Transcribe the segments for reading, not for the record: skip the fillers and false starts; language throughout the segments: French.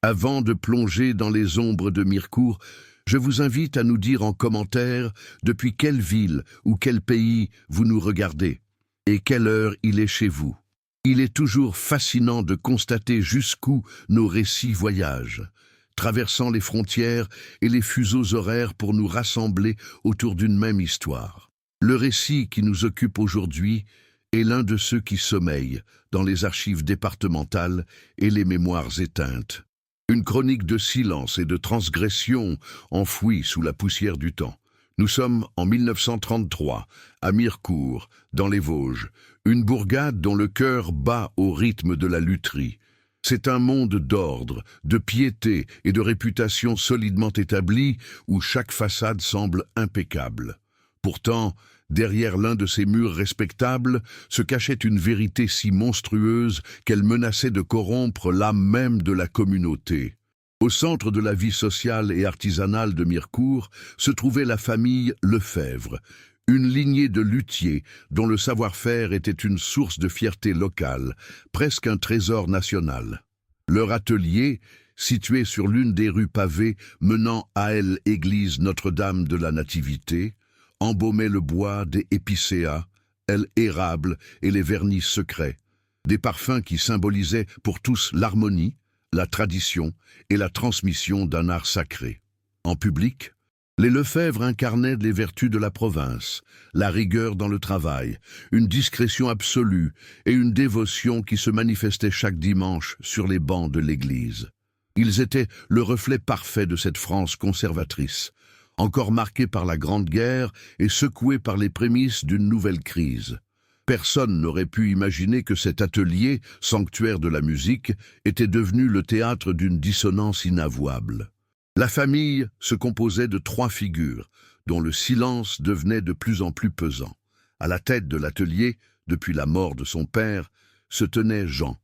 Avant de plonger dans les ombres de Mirecourt, je vous invite à nous dire en commentaire depuis quelle ville ou quel pays vous nous regardez et quelle heure il est chez vous. Il est toujours fascinant de constater jusqu'où nos récits voyagent, traversant les frontières et les fuseaux horaires pour nous rassembler autour d'une même histoire. Le récit qui nous occupe aujourd'hui est l'un de ceux qui sommeillent dans les archives départementales et les mémoires éteintes. Une chronique de silence et de transgression enfouie sous la poussière du temps. Nous sommes en 1933, à Mirecourt, dans les Vosges, une bourgade dont le cœur bat au rythme de la lutherie. C'est un monde d'ordre, de piété et de réputation solidement établie où chaque façade semble impeccable. Pourtant, derrière l'un de ces murs respectables se cachait une vérité si monstrueuse qu'elle menaçait de corrompre l'âme même de la communauté. Au centre de la vie sociale et artisanale de Mirecourt se trouvait la famille Lefebvre, une lignée de luthiers dont le savoir-faire était une source de fierté locale, presque un trésor national. Leur atelier, situé sur l'une des rues pavées menant à l'église Notre-Dame de la Nativité, embaumait le bois des épicéas, l'érable et les vernis secrets, des parfums qui symbolisaient pour tous l'harmonie, la tradition et la transmission d'un art sacré. En public, les Lefebvre incarnaient les vertus de la province, la rigueur dans le travail, une discrétion absolue et une dévotion qui se manifestait chaque dimanche sur les bancs de l'église. Ils étaient le reflet parfait de cette France conservatrice, encore marquée par la Grande Guerre et secouée par les prémices d'une nouvelle crise. Personne n'aurait pu imaginer que cet atelier, sanctuaire de la musique, était devenu le théâtre d'une dissonance inavouable. La famille se composait de 3 figures, dont le silence devenait de plus en plus pesant. À la tête de l'atelier, depuis la mort de son père, se tenait Jean,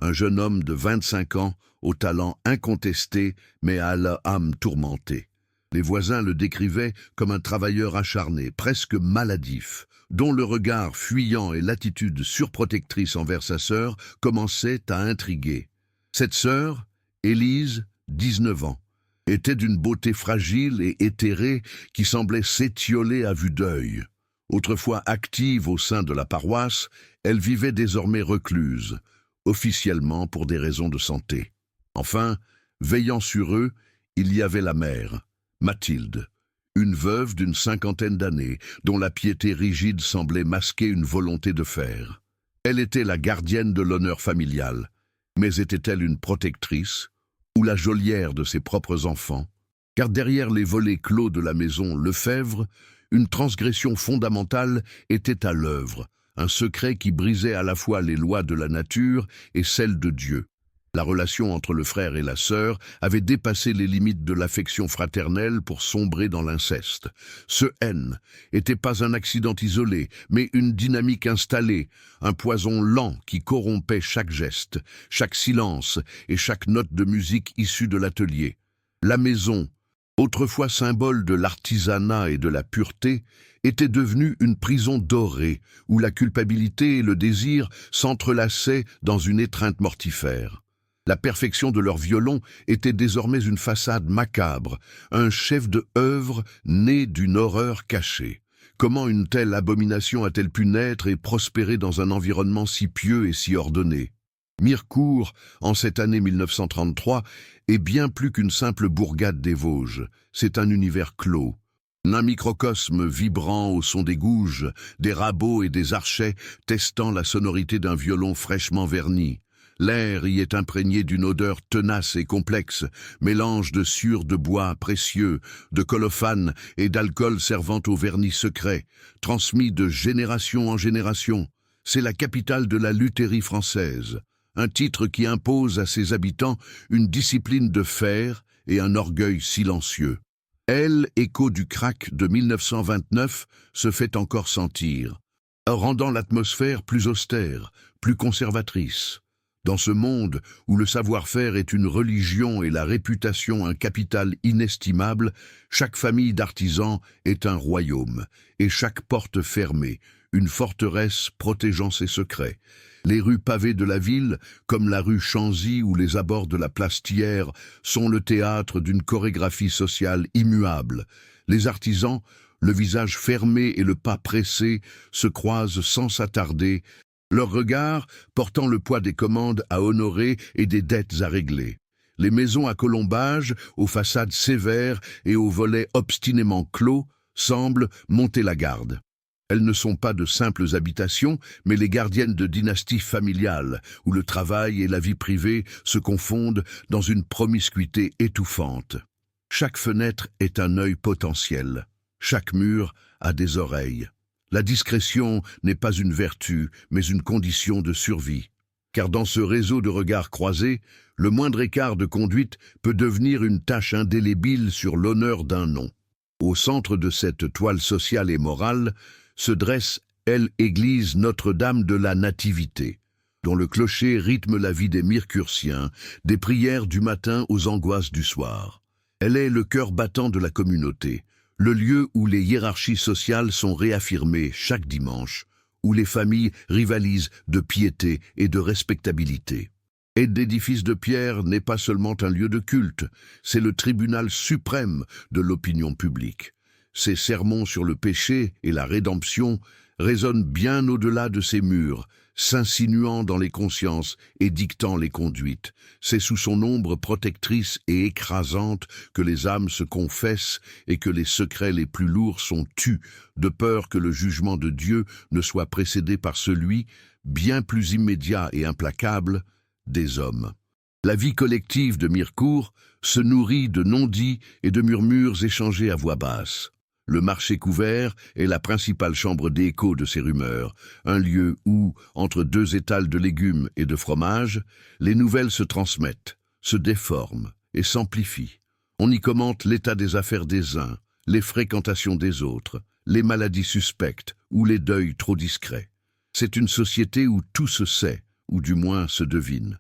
un jeune homme de 25 ans, au talent incontesté, mais à l'âme tourmentée. Les voisins le décrivaient comme un travailleur acharné, presque maladif, dont le regard fuyant et l'attitude surprotectrice envers sa sœur commençaient à intriguer. Cette sœur, Élise, 19 ans, était d'une beauté fragile et éthérée qui semblait s'étioler à vue d'œil. Autrefois active au sein de la paroisse, elle vivait désormais recluse, officiellement pour des raisons de santé. Enfin, veillant sur eux, il y avait la mère, Mathilde, une veuve d'une 50aine d'années, dont la piété rigide semblait masquer une volonté de faire. Elle était la gardienne de l'honneur familial, mais était-elle une protectrice ou la geôlière de ses propres enfants? Car derrière les volets clos de la maison Lefebvre, une transgression fondamentale était à l'œuvre, un secret qui brisait à la fois les lois de la nature et celles de Dieu. La relation entre le frère et la sœur avait dépassé les limites de l'affection fraternelle pour sombrer dans l'inceste. Ce haine n'était pas un accident isolé, mais une dynamique installée, un poison lent qui corrompait chaque geste, chaque silence et chaque note de musique issue de l'atelier. La maison, autrefois symbole de l'artisanat et de la pureté, était devenue une prison dorée, où la culpabilité et le désir s'entrelaçaient dans une étreinte mortifère. La perfection de leur violon était désormais une façade macabre, un chef-d'œuvre né d'une horreur cachée. Comment une telle abomination a-t-elle pu naître et prospérer dans un environnement si pieux et si ordonné? Mirecourt, en cette année 1933, est bien plus qu'une simple bourgade des Vosges. C'est un univers clos. Un microcosme vibrant au son des gouges, des rabots et des archets, testant la sonorité d'un violon fraîchement verni. L'air y est imprégné d'une odeur tenace et complexe, mélange de sciure de bois précieux, de colophane et d'alcool servant au vernis secret, transmis de génération en génération. C'est la capitale de la luthérie française, un titre qui impose à ses habitants une discipline de fer et un orgueil silencieux. Écho du crack de 1929 se fait encore sentir, rendant l'atmosphère plus austère, plus conservatrice. Dans ce monde où le savoir-faire est une religion et la réputation un capital inestimable, chaque famille d'artisans est un royaume, et chaque porte fermée, une forteresse protégeant ses secrets. Les rues pavées de la ville, comme la rue Chanzy ou les abords de la place Thiers, sont le théâtre d'une chorégraphie sociale immuable. Les artisans, le visage fermé et le pas pressé, se croisent sans s'attarder, leur regard portant le poids des commandes à honorer et des dettes à régler. Les maisons à colombages, aux façades sévères et aux volets obstinément clos, semblent monter la garde. Elles ne sont pas de simples habitations, mais les gardiennes de dynasties familiales, où le travail et la vie privée se confondent dans une promiscuité étouffante. Chaque fenêtre est un œil potentiel. Chaque mur a des oreilles. La discrétion n'est pas une vertu, mais une condition de survie. Car dans ce réseau de regards croisés, le moindre écart de conduite peut devenir une tache indélébile sur l'honneur d'un nom. Au centre de cette toile sociale et morale se dresse, l'église Notre-Dame de la Nativité, dont le clocher rythme la vie des Mircursiens, des prières du matin aux angoisses du soir. Elle est le cœur battant de la communauté, le lieu où les hiérarchies sociales sont réaffirmées chaque dimanche, où les familles rivalisent de piété et de respectabilité. Et l'édifice de pierre n'est pas seulement un lieu de culte, c'est le tribunal suprême de l'opinion publique. Ses sermons sur le péché et la rédemption résonnent bien au-delà de ses murs, s'insinuant dans les consciences et dictant les conduites. C'est sous son ombre protectrice et écrasante que les âmes se confessent et que les secrets les plus lourds sont tus, de peur que le jugement de Dieu ne soit précédé par celui, bien plus immédiat et implacable, des hommes. La vie collective de Mirecourt se nourrit de non-dits et de murmures échangés à voix basse. Le marché couvert est la principale chambre d'écho de ces rumeurs, un lieu où, entre deux étals de légumes et de fromages, les nouvelles se transmettent, se déforment et s'amplifient. On y commente l'état des affaires des uns, les fréquentations des autres, les maladies suspectes ou les deuils trop discrets. C'est une société où tout se sait, ou du moins se devine,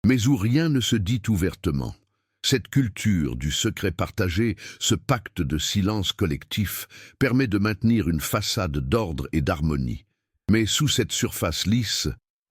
mais où rien ne se dit ouvertement. Cette culture du secret partagé, ce pacte de silence collectif, permet de maintenir une façade d'ordre et d'harmonie. Mais sous cette surface lisse,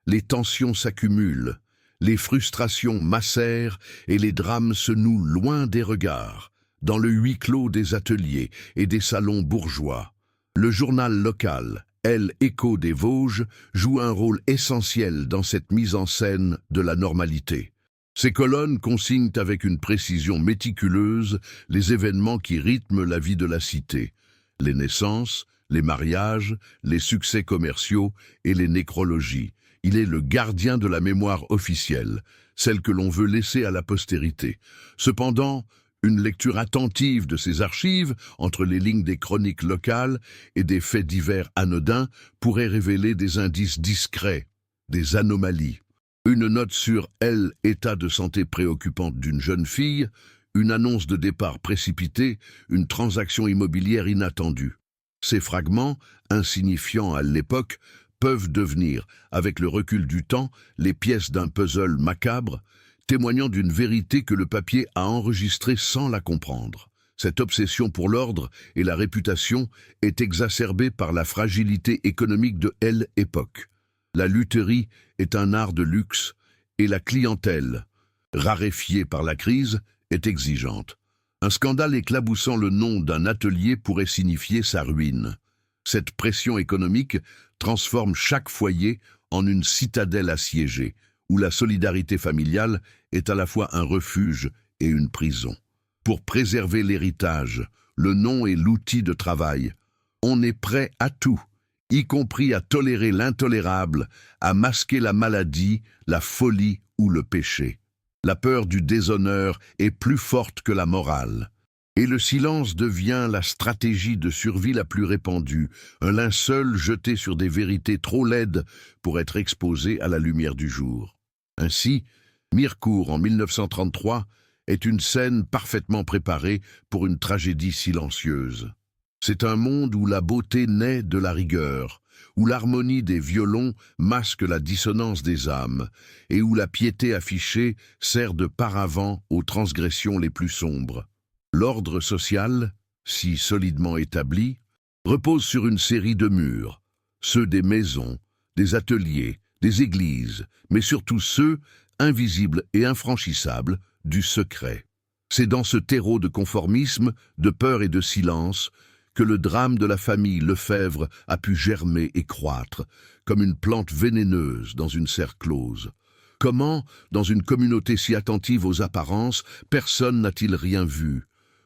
les tensions s'accumulent, les frustrations macèrent et les drames se nouent loin des regards, dans le huis clos des ateliers et des salons bourgeois. Le journal local, L'Écho des Vosges, joue un rôle essentiel dans cette mise en scène de la normalité. Ces colonnes consignent avec une précision méticuleuse les événements qui rythment la vie de la cité. Les naissances, les mariages, les succès commerciaux et les nécrologies. Il est le gardien de la mémoire officielle, celle que l'on veut laisser à la postérité. Cependant, une lecture attentive de ces archives, entre les lignes des chroniques locales et des faits divers anodins, pourrait révéler des indices discrets, des anomalies. Une note sur l'état de santé préoccupante d'une jeune fille, une annonce de départ précipité, une transaction immobilière inattendue. Ces fragments, insignifiants à l'époque, peuvent devenir, avec le recul du temps, les pièces d'un puzzle macabre, témoignant d'une vérité que le papier a enregistrée sans la comprendre. Cette obsession pour l'ordre et la réputation est exacerbée par la fragilité économique de l'époque. La lutherie est un art de luxe et la clientèle, raréfiée par la crise, est exigeante. Un scandale éclaboussant le nom d'un atelier pourrait signifier sa ruine. Cette pression économique transforme chaque foyer en une citadelle assiégée, où la solidarité familiale est à la fois un refuge et une prison. Pour préserver l'héritage, le nom et l'outil de travail, on est prêt à tout, y compris à tolérer l'intolérable, à masquer la maladie, la folie ou le péché. La peur du déshonneur est plus forte que la morale. Et le silence devient la stratégie de survie la plus répandue, un linceul jeté sur des vérités trop laides pour être exposé à la lumière du jour. Ainsi, Mirecourt, en 1933, est une scène parfaitement préparée pour une tragédie silencieuse. C'est un monde où la beauté naît de la rigueur, où l'harmonie des violons masque la dissonance des âmes, et où la piété affichée sert de paravent aux transgressions les plus sombres. L'ordre social, si solidement établi, repose sur une série de murs. ceux des maisons, des ateliers, des églises, mais surtout ceux, invisibles et infranchissables, du secret. C'est dans ce terreau de conformisme, de peur et de silence que le drame de la famille Lefebvre a pu germer et croître, comme une plante vénéneuse dans une serre close. Comment, dans une communauté si attentive aux apparences, personne n'a-t-il rien vu?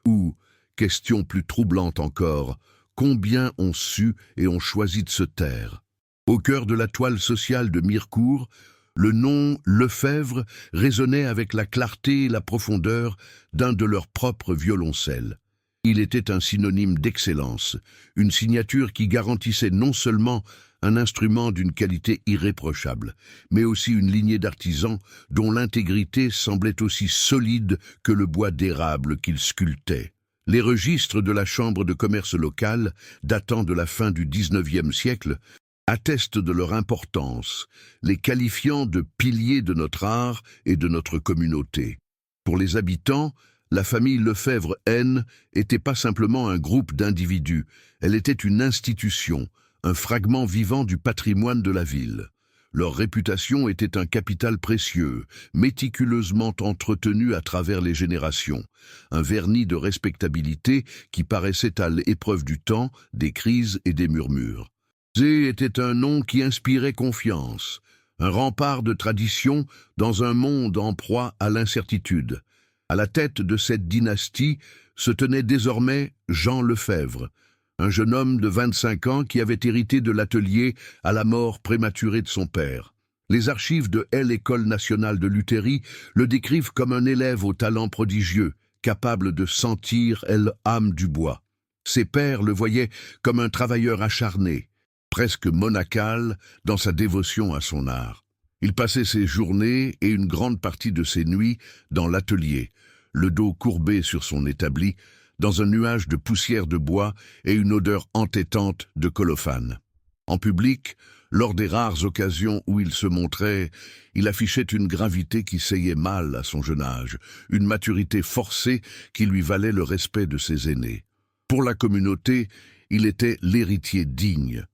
Ou, question plus troublante encore, combien ont su et ont choisi de se taire? Au cœur de la toile sociale de Mirecourt, le nom Lefebvre résonnait avec la clarté et la profondeur d'un de leurs propres violoncelles. Il était un synonyme d'excellence, une signature qui garantissait non seulement un instrument d'une qualité irréprochable, mais aussi une lignée d'artisans dont l'intégrité semblait aussi solide que le bois d'érable qu'ils sculptaient. Les registres de la Chambre de commerce locale, datant de la fin du XIXe siècle, attestent de leur importance, les qualifiant de piliers de notre art et de notre communauté. Pour les habitants, la famille Lefebvre-N n'était pas simplement un groupe d'individus, elle était une institution, un fragment vivant du patrimoine de la ville. Leur réputation était un capital précieux, méticuleusement entretenu à travers les générations, un vernis de respectabilité qui paraissait à l'épreuve du temps, des crises et des murmures. Zé était un nom qui inspirait confiance, un rempart de tradition dans un monde en proie à l'incertitude. À la tête de cette dynastie se tenait désormais Jean Lefebvre, un jeune homme de 25 ans qui avait hérité de l'atelier à la mort prématurée de son père. Les archives de l'École nationale de Lutherie le décrivent comme un élève au talent prodigieux, capable de sentir l'âme du bois. Ses pairs le voyaient comme un travailleur acharné, presque monacal dans sa dévotion à son art. Il passait ses journées et une grande partie de ses nuits dans l'atelier, le dos courbé sur son établi, dans un nuage de poussière de bois et une odeur entêtante de colophane. En public, lors des rares occasions où il se montrait, il affichait une gravité qui seyait mal à son jeune âge, une maturité forcée qui lui valait le respect de ses aînés. Pour la communauté, il était l'héritier digne.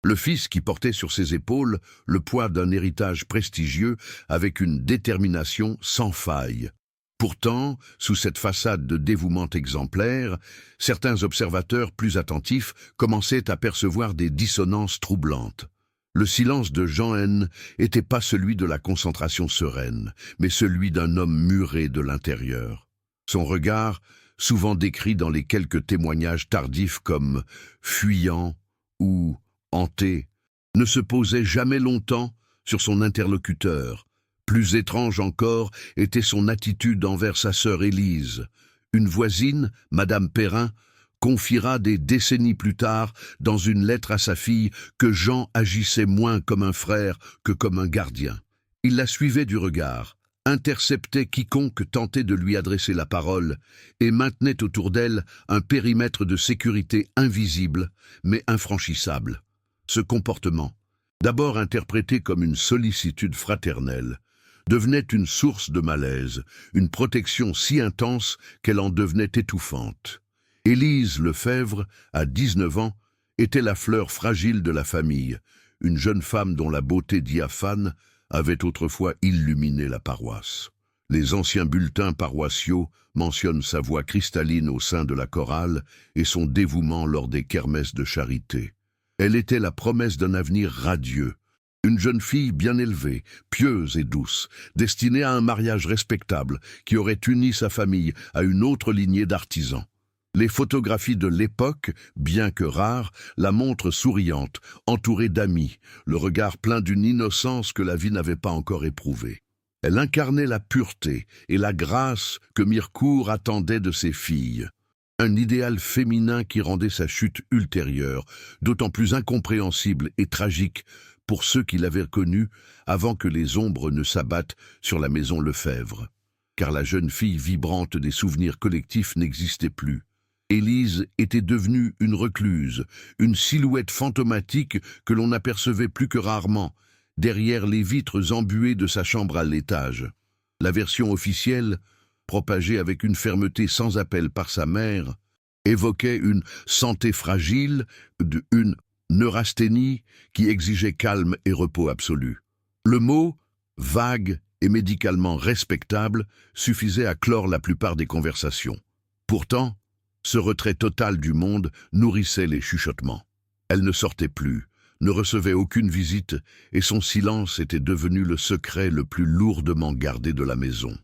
Le fils qui portait sur ses épaules le poids d'un héritage prestigieux avec une détermination sans faille. Pourtant, sous cette façade de dévouement exemplaire, certains observateurs plus attentifs commençaient à percevoir des dissonances troublantes. Le silence de Jean N n'était pas celui de la concentration sereine, mais celui d'un homme muré de l'intérieur. Son regard, souvent décrit dans les quelques témoignages tardifs comme « fuyant » ou « hanté », ne se posait jamais longtemps sur son interlocuteur. Plus étrange encore était son attitude envers sa sœur Élise. Une voisine, Madame Perrin, confiera des décennies plus tard, dans une lettre à sa fille, que Jean agissait moins comme un frère que comme un gardien. Il la suivait du regard, interceptait quiconque tentait de lui adresser la parole et maintenait autour d'elle un périmètre de sécurité invisible, mais infranchissable. Ce comportement, d'abord interprété comme une sollicitude fraternelle, devenait une source de malaise, une protection si intense qu'elle en devenait étouffante. Élise Lefebvre, à 19 ans, était la fleur fragile de la famille, une jeune femme dont la beauté diaphane avait autrefois illuminé la paroisse. Les anciens bulletins paroissiaux mentionnent sa voix cristalline au sein de la chorale et son dévouement lors des kermesses de charité. Elle était la promesse d'un avenir radieux, une jeune fille bien élevée, pieuse et douce, destinée à un mariage respectable qui aurait uni sa famille à une autre lignée d'artisans. Les photographies de l'époque, bien que rares, la montrent souriante, entourée d'amis, le regard plein d'une innocence que la vie n'avait pas encore éprouvée. Elle incarnait la pureté et la grâce que Mirecourt attendait de ses filles. Un idéal féminin qui rendait sa chute ultérieure d'autant plus incompréhensible et tragique pour ceux qui l'avaient connue avant que les ombres ne s'abattent sur la maison Lefebvre. Car la jeune fille vibrante des souvenirs collectifs n'existait plus. Élise était devenue une recluse, une silhouette fantomatique que l'on apercevait plus que rarement, derrière les vitres embuées de sa chambre à l'étage. La version officielle, propagée avec une fermeté sans appel par sa mère, évoquait une santé fragile, une neurasthénie qui exigeait calme et repos absolu. Le mot, vague et médicalement respectable, suffisait à clore la plupart des conversations. Pourtant, ce retrait total du monde nourrissait les chuchotements. Elle ne sortait plus, ne recevait aucune visite, et son silence était devenu le secret le plus lourdement gardé de la maison.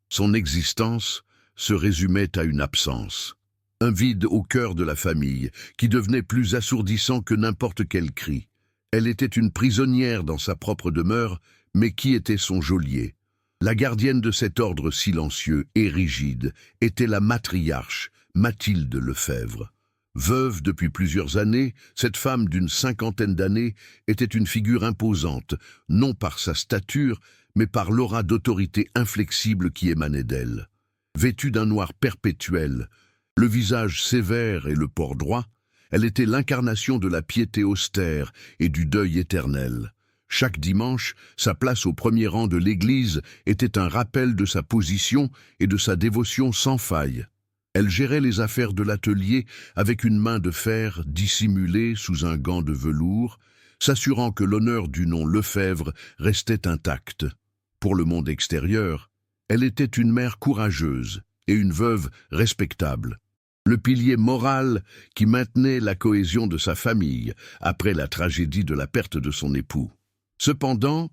Son existence se résumait à une absence. Un vide au cœur de la famille, qui devenait plus assourdissant que n'importe quel cri. Elle était une prisonnière dans sa propre demeure, mais qui était son geôlier? La gardienne de cet ordre silencieux et rigide était la matriarche, Mathilde Lefebvre. Veuve depuis plusieurs années, cette femme d'une cinquantaine d'années était une figure imposante, non par sa stature, mais par l'aura d'autorité inflexible qui émanait d'elle. Vêtue d'un noir perpétuel, le visage sévère et le port droit, elle était l'incarnation de la piété austère et du deuil éternel. Chaque dimanche, sa place au premier rang de l'église était un rappel de sa position et de sa dévotion sans faille. Elle gérait les affaires de l'atelier avec une main de fer dissimulée sous un gant de velours, s'assurant que l'honneur du nom Lefebvre restait intact. Pour le monde extérieur, elle était une mère courageuse et une veuve respectable. Le pilier moral qui maintenait la cohésion de sa famille après la tragédie de la perte de son époux. Cependant,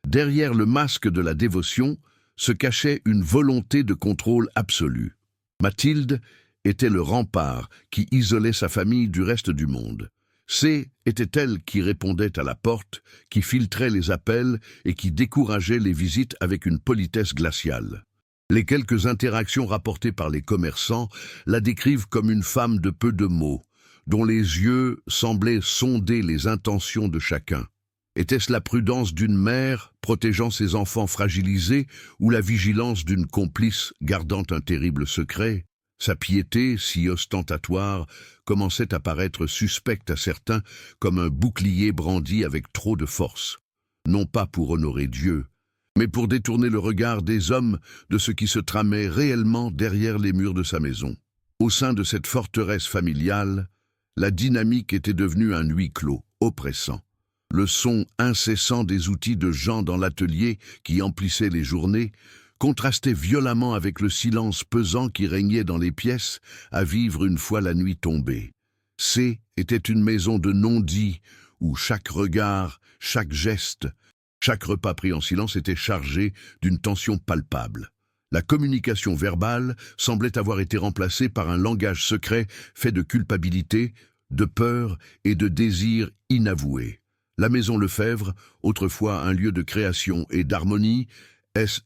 derrière le masque de la dévotion se cachait une volonté de contrôle absolu. Mathilde était le rempart qui isolait sa famille du reste du monde. C était elle qui répondait à la porte, qui filtrait les appels et qui décourageait les visites avec une politesse glaciale. Les quelques interactions rapportées par les commerçants la décrivent comme une femme de peu de mots, dont les yeux semblaient sonder les intentions de chacun. Était-ce la prudence d'une mère protégeant ses enfants fragilisés ou la vigilance d'une complice gardant un terrible secret? Sa piété, si ostentatoire, commençait à paraître suspecte à certains comme un bouclier brandi avec trop de force. Non pas pour honorer Dieu, mais pour détourner le regard des hommes de ce qui se tramait réellement derrière les murs de sa maison. Au sein de cette forteresse familiale, la dynamique était devenue un huis clos, oppressant. Le son incessant des outils de Jean dans l'atelier qui emplissait les journées contrastait violemment avec le silence pesant qui régnait dans les pièces à vivre une fois la nuit tombée. C était une maison de non-dits où chaque regard, chaque geste, chaque repas pris en silence était chargé d'une tension palpable. La communication verbale semblait avoir été remplacée par un langage secret fait de culpabilité, de peur et de désir inavoués. La maison Lefebvre, autrefois un lieu de création et d'harmonie,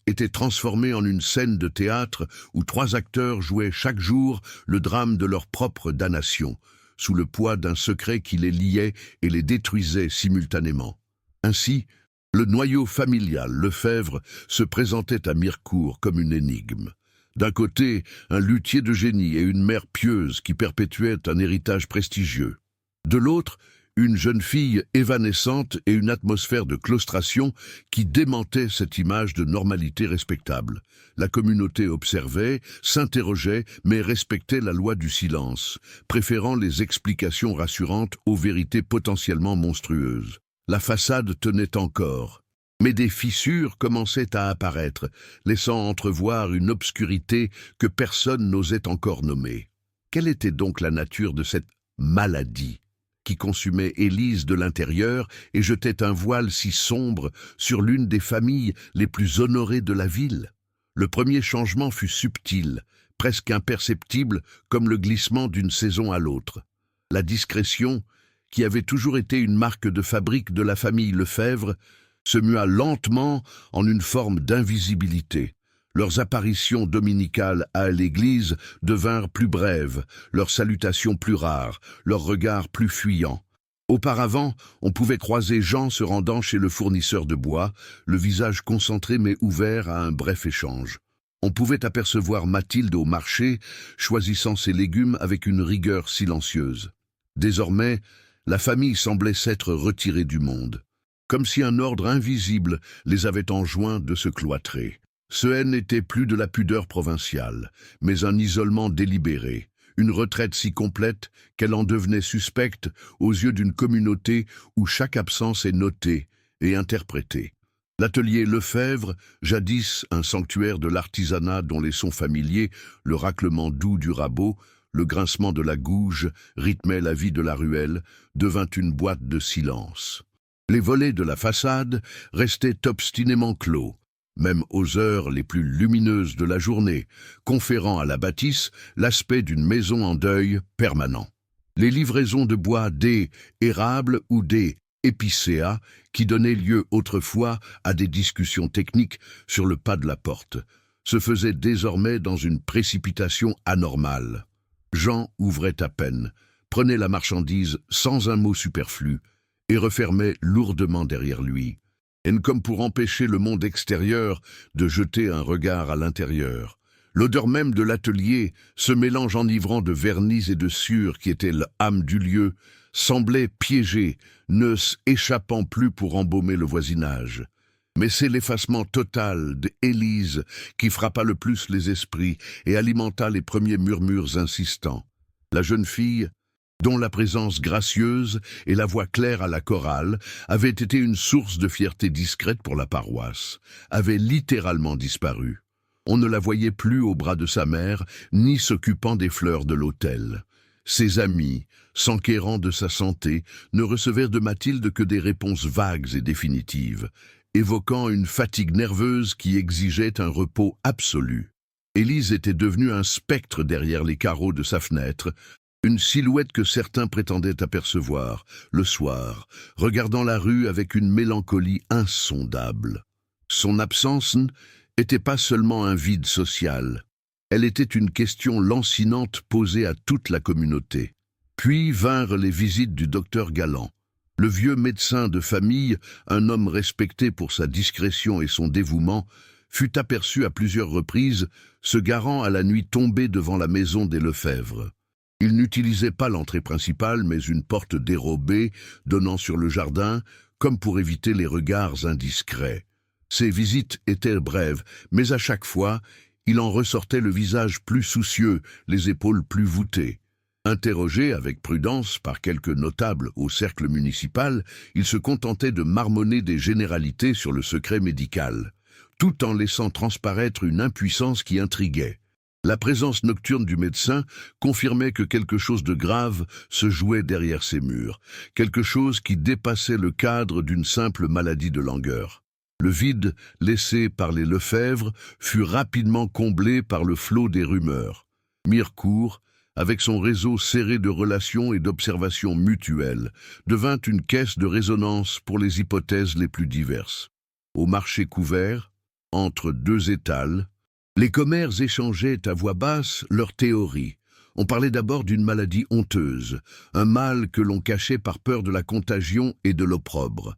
était transformée en une scène de théâtre où 3 acteurs jouaient chaque jour le drame de leur propre damnation, sous le poids d'un secret qui les liait et les détruisait simultanément. Ainsi, le noyau familial Lefebvre se présentait à Mirecourt comme une énigme. D'un côté, un luthier de génie et une mère pieuse qui perpétuaient un héritage prestigieux. De l'autre, une jeune fille évanescente et une atmosphère de claustration qui démentait cette image de normalité respectable. La communauté observait, s'interrogeait, mais respectait la loi du silence, préférant les explications rassurantes aux vérités potentiellement monstrueuses. La façade tenait encore, mais des fissures commençaient à apparaître, laissant entrevoir une obscurité que personne n'osait encore nommer. Quelle était donc la nature de cette maladie qui consumait Élise de l'intérieur et jetait un voile si sombre sur l'une des familles les plus honorées de la ville? Le premier changement fut subtil, presque imperceptible comme le glissement d'une saison à l'autre. La discrétion, qui avait toujours été une marque de fabrique de la famille Lefebvre, se mua lentement en une forme d'invisibilité. Leurs apparitions dominicales à l'église devinrent plus brèves, leurs salutations plus rares, leurs regards plus fuyants. Auparavant, on pouvait croiser Jean se rendant chez le fournisseur de bois, le visage concentré mais ouvert à un bref échange. On pouvait apercevoir Mathilde au marché, choisissant ses légumes avec une rigueur silencieuse. Désormais, la famille semblait s'être retirée du monde, comme si un ordre invisible les avait enjoints de se cloîtrer. Ce n'était plus de la pudeur provinciale, mais un isolement délibéré, une retraite si complète qu'elle en devenait suspecte aux yeux d'une communauté où chaque absence est notée et interprétée. L'atelier Lefebvre, jadis un sanctuaire de l'artisanat dont les sons familiers, le raclement doux du rabot, le grincement de la gouge rythmaient la vie de la ruelle, devint une boîte de silence. Les volets de la façade restaient obstinément clos, même aux heures les plus lumineuses de la journée, conférant à la bâtisse l'aspect d'une maison en deuil permanent. Les livraisons de bois des érables ou des épicéas qui donnaient lieu autrefois à des discussions techniques sur le pas de la porte, se faisaient désormais dans une précipitation anormale. Jean ouvrait à peine, prenait la marchandise sans un mot superflu et refermait lourdement derrière lui, comme pour empêcher le monde extérieur de jeter un regard à l'intérieur. L'odeur même de l'atelier, ce mélange enivrant de vernis et de sueur qui était l'âme du lieu, semblait piégé, ne s'échappant plus pour embaumer le voisinage. Mais c'est l'effacement total d'Élise qui frappa le plus les esprits et alimenta les premiers murmures insistants. La jeune fille, dont la présence gracieuse et la voix claire à la chorale avait été une source de fierté discrète pour la paroisse, avait littéralement disparu. On ne la voyait plus au bras de sa mère, ni s'occupant des fleurs de l'autel. Ses amis, s'enquérant de sa santé, ne recevaient de Mathilde que des réponses vagues et définitives, évoquant une fatigue nerveuse qui exigeait un repos absolu. Élise était devenue un spectre derrière les carreaux de sa fenêtre, une silhouette que certains prétendaient apercevoir, le soir, regardant la rue avec une mélancolie insondable. Son absence n'était pas seulement un vide social, elle était une question lancinante posée à toute la communauté. Puis vinrent les visites du docteur Galland. Le vieux médecin de famille, un homme respecté pour sa discrétion et son dévouement, fut aperçu à plusieurs reprises, se garant à la nuit tombée devant la maison des Lefebvre. Il n'utilisait pas l'entrée principale, mais une porte dérobée donnant sur le jardin, comme pour éviter les regards indiscrets. Ses visites étaient brèves, mais à chaque fois, il en ressortait le visage plus soucieux, les épaules plus voûtées. Interrogé avec prudence par quelques notables au cercle municipal, il se contentait de marmonner des généralités sur le secret médical, tout en laissant transparaître une impuissance qui intriguait. La présence nocturne du médecin confirmait que quelque chose de grave se jouait derrière ces murs, quelque chose qui dépassait le cadre d'une simple maladie de langueur. Le vide laissé par les Lefebvre fut rapidement comblé par le flot des rumeurs. Mirecourt, avec son réseau serré de relations et d'observations mutuelles, devint une caisse de résonance pour les hypothèses les plus diverses. Au marché couvert, entre deux étals, les commères échangeaient à voix basse leurs théories. On parlait d'abord d'une maladie honteuse, un mal que l'on cachait par peur de la contagion et de l'opprobre.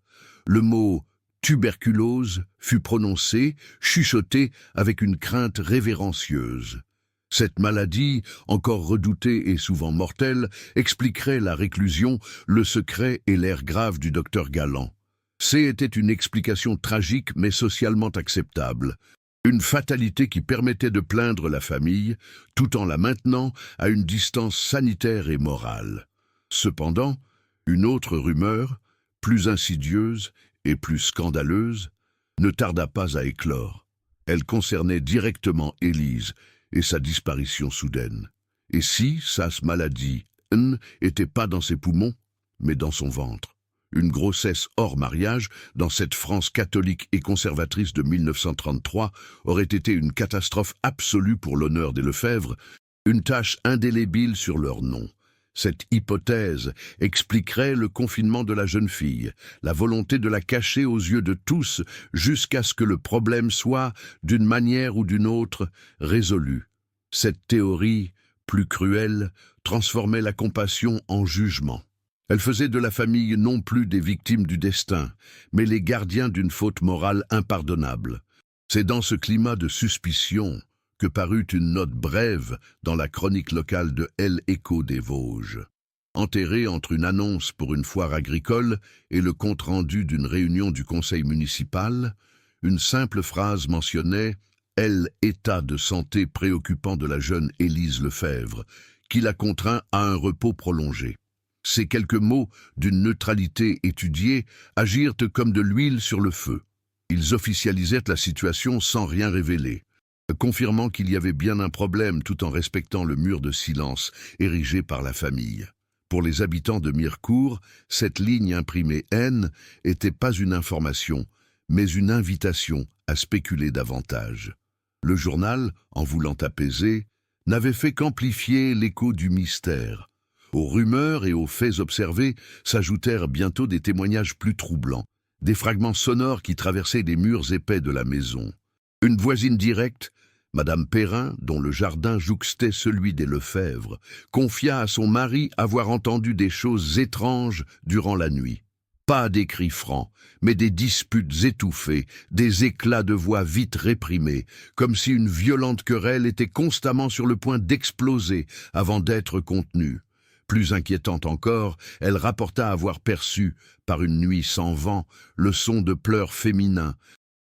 Le mot « tuberculose » fut prononcé, chuchoté avec une crainte révérencieuse. Cette maladie, encore redoutée et souvent mortelle, expliquerait la réclusion, le secret et l'air grave du docteur Galland. C'était une explication tragique mais socialement acceptable. Une fatalité qui permettait de plaindre la famille, tout en la maintenant à une distance sanitaire et morale. Cependant, une autre rumeur, plus insidieuse et plus scandaleuse, ne tarda pas à éclore. Elle concernait directement Élise et sa disparition soudaine. Et si sa maladie n'était pas dans ses poumons, mais dans son ventre? Une grossesse hors mariage, dans cette France catholique et conservatrice de 1933, aurait été une catastrophe absolue pour l'honneur des Lefebvre, une tache indélébile sur leur nom. Cette hypothèse expliquerait le confinement de la jeune fille, la volonté de la cacher aux yeux de tous jusqu'à ce que le problème soit, d'une manière ou d'une autre, résolu. Cette théorie, plus cruelle, transformait la compassion en jugement. Elle faisait de la famille non plus des victimes du destin, mais les gardiens d'une faute morale impardonnable. C'est dans ce climat de suspicion que parut une note brève dans la chronique locale de L'Écho des Vosges. Enterrée entre une annonce pour une foire agricole et le compte-rendu d'une réunion du conseil municipal, une simple phrase mentionnait « État de santé préoccupant de la jeune Élise Lefebvre, qui la contraint à un repos prolongé. Ces quelques mots, d'une neutralité étudiée, agirent comme de l'huile sur le feu. Ils officialisèrent la situation sans rien révéler, confirmant qu'il y avait bien un problème tout en respectant le mur de silence érigé par la famille. Pour les habitants de Mirecourt, cette ligne imprimée N n'était pas une information, mais une invitation à spéculer davantage. Le journal, en voulant apaiser, n'avait fait qu'amplifier l'écho du mystère. Aux rumeurs et aux faits observés s'ajoutèrent bientôt des témoignages plus troublants, des fragments sonores qui traversaient les murs épais de la maison. Une voisine directe, Madame Perrin, dont le jardin jouxtait celui des Lefebvre, confia à son mari avoir entendu des choses étranges durant la nuit. Pas des cris francs, mais des disputes étouffées, des éclats de voix vite réprimés, comme si une violente querelle était constamment sur le point d'exploser avant d'être contenue. Plus inquiétante encore, elle rapporta avoir perçu, par une nuit sans vent, le son de pleurs féminins,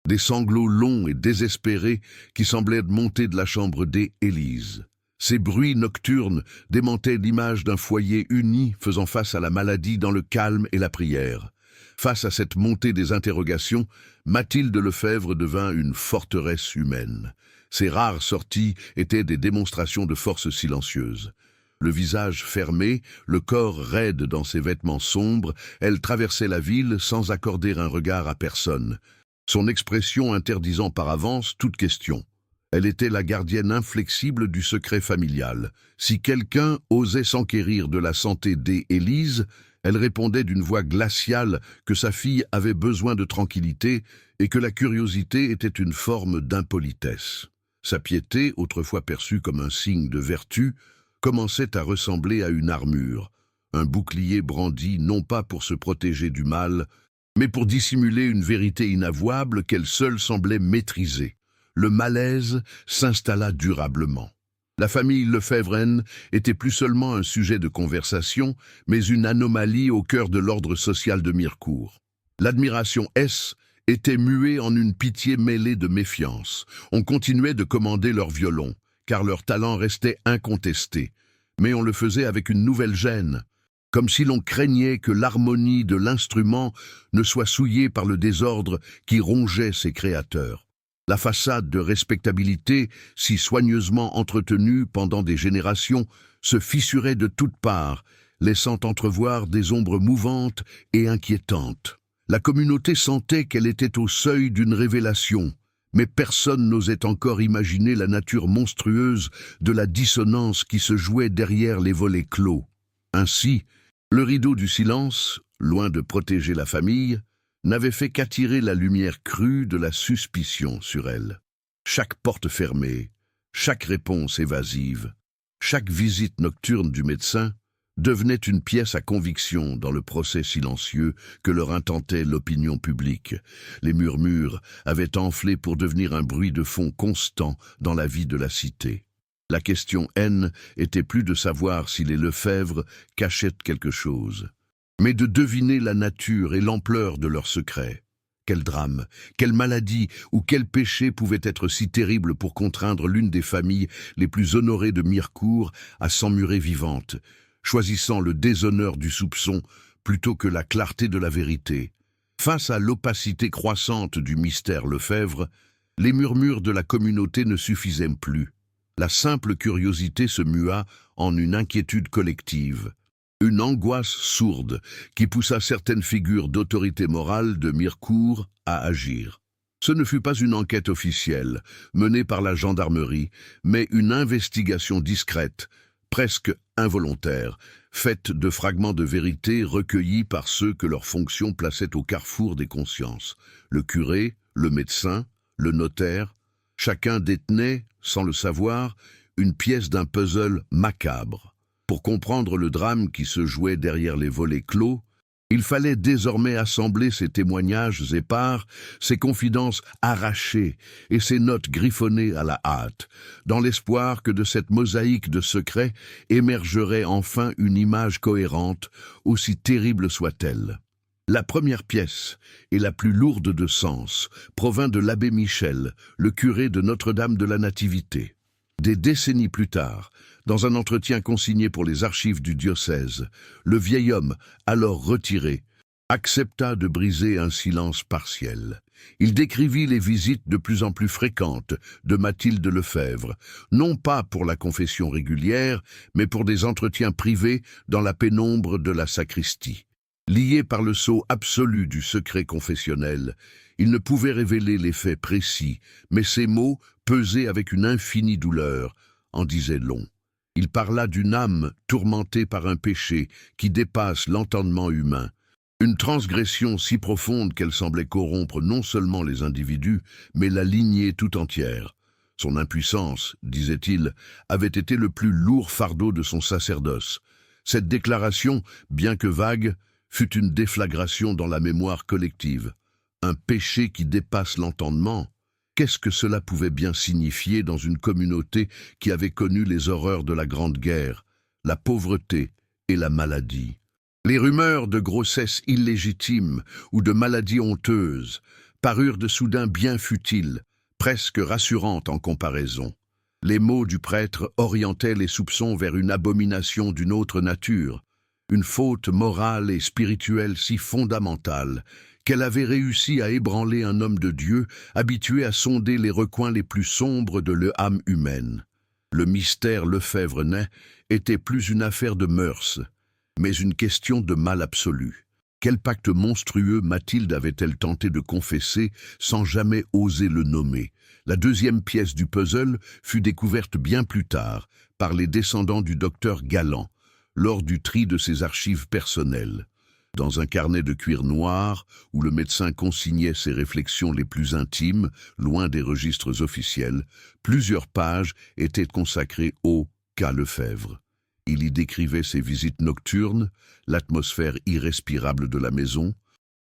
des sanglots longs et désespérés qui semblaient monter de la chambre d'Élise. Ces bruits nocturnes démentaient l'image d'un foyer uni faisant face à la maladie dans le calme et la prière. Face à cette montée des interrogations, Mathilde Lefebvre devint une forteresse humaine. Ses rares sorties étaient des démonstrations de force silencieuse. Le visage fermé, le corps raide dans ses vêtements sombres, elle traversait la ville sans accorder un regard à personne, son expression interdisant par avance toute question. Elle était la gardienne inflexible du secret familial. Si quelqu'un osait s'enquérir de la santé d'Élise, elle répondait d'une voix glaciale que sa fille avait besoin de tranquillité et que la curiosité était une forme d'impolitesse. Sa piété, autrefois perçue comme un signe de vertu, commençait à ressembler à une armure, un bouclier brandi non pas pour se protéger du mal, mais pour dissimuler une vérité inavouable qu'elle seule semblait maîtriser. Le malaise s'installa durablement. La famille Lefebvre était plus seulement un sujet de conversation, mais une anomalie au cœur de l'ordre social de Mirecourt. L'admiration était muée en une pitié mêlée de méfiance. On continuait de commander leur violon, car leur talent restait incontesté, mais on le faisait avec une nouvelle gêne, comme si l'on craignait que l'harmonie de l'instrument ne soit souillée par le désordre qui rongeait ses créateurs. La façade de respectabilité, si soigneusement entretenue pendant des générations, se fissurait de toutes parts, laissant entrevoir des ombres mouvantes et inquiétantes. La communauté sentait qu'elle était au seuil d'une révélation, mais personne n'osait encore imaginer la nature monstrueuse de la dissonance qui se jouait derrière les volets clos. Ainsi, le rideau du silence, loin de protéger la famille, n'avait fait qu'attirer la lumière crue de la suspicion sur elle. Chaque porte fermée, chaque réponse évasive, chaque visite nocturne du médecin devenait une pièce à conviction dans le procès silencieux que leur intentait l'opinion publique. Les murmures avaient enflé pour devenir un bruit de fond constant dans la vie de la cité. La question N était plus de savoir si les Lefebvre cachaient quelque chose, mais de deviner la nature et l'ampleur de leur secret. Quel drame, quelle maladie ou quel péché pouvait être si terrible pour contraindre l'une des familles les plus honorées de Mirecourt à s'emmurer vivante, choisissant le déshonneur du soupçon plutôt que la clarté de la vérité. Face à l'opacité croissante du mystère Lefebvre, les murmures de la communauté ne suffisaient plus. La simple curiosité se mua en une inquiétude collective, une angoisse sourde qui poussa certaines figures d'autorité morale de Mirecourt à agir. Ce ne fut pas une enquête officielle, menée par la gendarmerie, mais une investigation discrète, presque involontaire, faite de fragments de vérité recueillis par ceux que leur fonction plaçait au carrefour des consciences. Le curé, le médecin, le notaire, chacun détenait, sans le savoir, une pièce d'un puzzle macabre. Pour comprendre le drame qui se jouait derrière les volets clos, il fallait désormais assembler ces témoignages épars, ces confidences arrachées et ces notes griffonnées à la hâte, dans l'espoir que de cette mosaïque de secrets émergerait enfin une image cohérente, aussi terrible soit-elle. La première pièce, et la plus lourde de sens, provint de l'abbé Michel, le curé de Notre-Dame de la Nativité. Des décennies plus tard, dans un entretien consigné pour les archives du diocèse, le vieil homme, alors retiré, accepta de briser un silence partiel. Il décrivit les visites de plus en plus fréquentes de Mathilde Lefebvre, non pas pour la confession régulière, mais pour des entretiens privés dans la pénombre de la sacristie. Lié par le sceau absolu du secret confessionnel, il ne pouvait révéler les faits précis, mais ses mots, pesés avec une infinie douleur, en disaient long. Il parla d'une âme tourmentée par un péché qui dépasse l'entendement humain, une transgression si profonde qu'elle semblait corrompre non seulement les individus, mais la lignée tout entière. Son impuissance, disait-il, avait été le plus lourd fardeau de son sacerdoce. Cette déclaration, bien que vague, fut une déflagration dans la mémoire collective. Un péché qui dépasse l'entendement. Qu'est-ce que cela pouvait bien signifier dans une communauté qui avait connu les horreurs de la Grande Guerre, la pauvreté et la maladie? Les rumeurs de grossesse illégitime ou de maladie honteuse parurent de soudain bien futiles, presque rassurantes en comparaison. Les mots du prêtre orientaient les soupçons vers une abomination d'une autre nature, une faute morale et spirituelle si fondamentale qu'elle avait réussi à ébranler un homme de Dieu habitué à sonder les recoins les plus sombres de l'âme humaine. Le mystère Lefebvre-Ney était plus une affaire de mœurs, mais une question de mal absolu. Quel pacte monstrueux Mathilde avait-elle tenté de confesser sans jamais oser le nommer? La deuxième pièce du puzzle fut découverte bien plus tard par les descendants du docteur Galland, lors du tri de ses archives personnelles. Dans un carnet de cuir noir, où le médecin consignait ses réflexions les plus intimes, loin des registres officiels, plusieurs pages étaient consacrées au cas Lefebvre. Il y décrivait ses visites nocturnes, l'atmosphère irrespirable de la maison,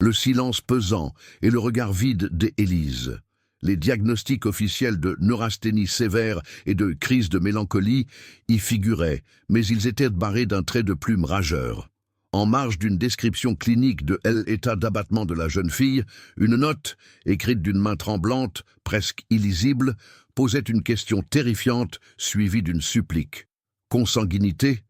le silence pesant et le regard vide d'Élise. Les diagnostics officiels de neurasthénie sévère et de crise de mélancolie y figuraient, mais ils étaient barrés d'un trait de plume rageur. En marge d'une description clinique de l'état d'abattement de la jeune fille, une note, écrite d'une main tremblante, presque illisible, posait une question terrifiante suivie d'une supplique. Consanguinité,